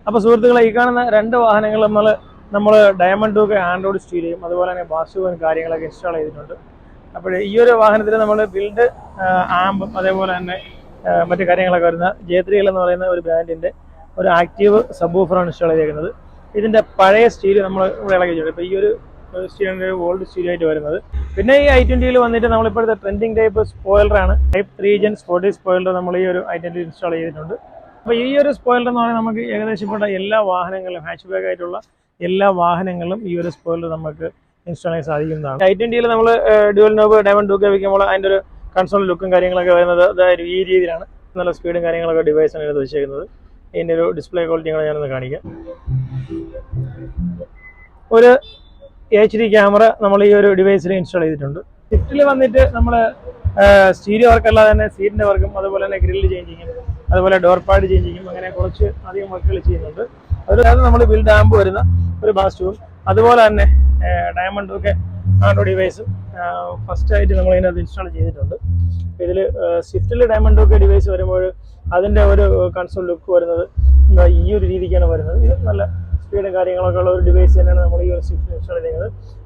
അപ്പോൾ സുഹൃത്തുക്കളെ, ഈ കാണുന്ന രണ്ട് വാഹനങ്ങൾ നമ്മൾ ഡയമണ്ട് ഡൂക്ക് ആൻഡ്രോയിഡ് സ്റ്റീരിയോയും അതുപോലെ തന്നെ ബാസുവും കാര്യങ്ങളൊക്കെ ഇൻസ്റ്റാൾ ചെയ്തിട്ടുണ്ട്. അപ്പോൾ ഈ ഒരു വാഹനത്തിൽ നമ്മൾ ബിൽഡ് ആമ്പും അതേപോലെ തന്നെ മറ്റു കാര്യങ്ങളൊക്കെ വരുന്ന J3L എന്ന് പറയുന്ന ഒരു ബ്രാൻഡിൻ്റെ ഒരു ആക്റ്റീവ് സബ് വൂഫറാണ് ഇൻസ്റ്റാൾ ചെയ്തിരിക്കുന്നത്. ഇതിൻ്റെ പഴയ സ്റ്റീൽ നമ്മൾ ഇവിടെ ഇളകിയിട്ടുണ്ട്. ഇപ്പോൾ ഈ ഒരു സ്റ്റീലിൻ്റെ ഓൾഡ് സ്റ്റീൽ ആയിട്ട് വരുന്നത്. പിന്നെ ഈ i20 വന്നിട്ട് നമ്മളിപ്പോഴത്തെ ട്രെൻഡിങ് ടൈപ്പ് സ്പോയിലറാണ്. ടൈപ്പ് 3 Gen സ്പോർട്ടി സ്പോയിലർ നമ്മൾ ഈ ഒരു i20 ഇൻസ്റ്റാൾ ചെയ്തിട്ടുണ്ട്. അപ്പോൾ ഈ ഒരു സ്പോയിലർ എന്ന് പറഞ്ഞാൽ നമുക്ക് ഏകദേശപ്പെട്ട എല്ലാ വാഹനങ്ങളിലും ഹാച്ച് ബാക്ക് ആയിട്ടുള്ള എല്ലാ വാഹനങ്ങളിലും ഈ ഒരു സ്പോയിലർ നമുക്ക് ഇൻസ്റ്റാൾ ചെയ്യാൻ സാധിക്കുന്നതാണ്. i20 നമ്മൾ ഡ്യുവൽ നോബ് ഡയമണ്ട് ഡൂക്ക് വയ്ക്കുമ്പോൾ അതിൻ്റെ ഒരു കൺസോൾ ലുക്കും കാര്യങ്ങളൊക്കെ വരുന്നത് അതായത് ഈ രീതിയിലാണ്. നല്ല സ്പീഡും കാര്യങ്ങളൊക്കെ ഡിവൈസാണ് ഇത് വെച്ചേക്കുന്നത്. ഇതിൻ്റെ ഒരു ഡിസ്പ്ലേ ക്വാളിറ്റിയാണ് ഞാനൊന്ന് കാണിക്കാം. ഒരു HD ക്യാമറ നമ്മൾ ഈ ഒരു ഡിവൈസിൽ ഇൻസ്റ്റാൾ ചെയ്തിട്ടുണ്ട്. സ്വിഫ്റ്റിൽ വന്നിട്ട് നമ്മൾ സ്റ്റീരിയോ വർക്ക് അല്ലാതെ തന്നെ സീറ്റിൻ്റെ വർക്കും അതുപോലെ തന്നെ ഗ്രില്ല് ചേഞ്ചിങ്ങും അതുപോലെ ഡോർ പാഡ് ചേഞ്ചിങ്ങും അങ്ങനെ കുറച്ച് അധികം വർക്കുകൾ ചെയ്യുന്നുണ്ട്. അതിനകത്ത് നമ്മൾ ബിൽഡ് ആമ്പ് വരുന്ന ഒരു ബാസ്റ്റും അതുപോലെ തന്നെ ഡയമണ്ട് ഒക്കെ ആൻഡ്രോയിഡ് ഡിവൈസും ഫസ്റ്റ് ആയിട്ട് നമ്മൾ ഇതിനകത്ത് ഇൻസ്റ്റാൾ ചെയ്തിട്ടുണ്ട്. ഇതിൽ സ്വിഫ്റ്റിൽ ഡയമണ്ട് ഒക്കെ ഡിവൈസ് വരുമ്പോൾ അതിൻ്റെ ഒരു കൺസോൾ ലുക്ക് വരുന്നത് ഈ ഒരു രീതിക്കാണ് വരുന്നത്. ഇത് നല്ല സ്പീഡും കാര്യങ്ങളൊക്കെ ഉള്ള ഒരു ഡിവൈസ് തന്നെയാണ് നമ്മൾ ഈ ഒരു സ്വിഫ്റ്റ് ഇൻസ്റ്റാൾ ചെയ്യുന്നത്.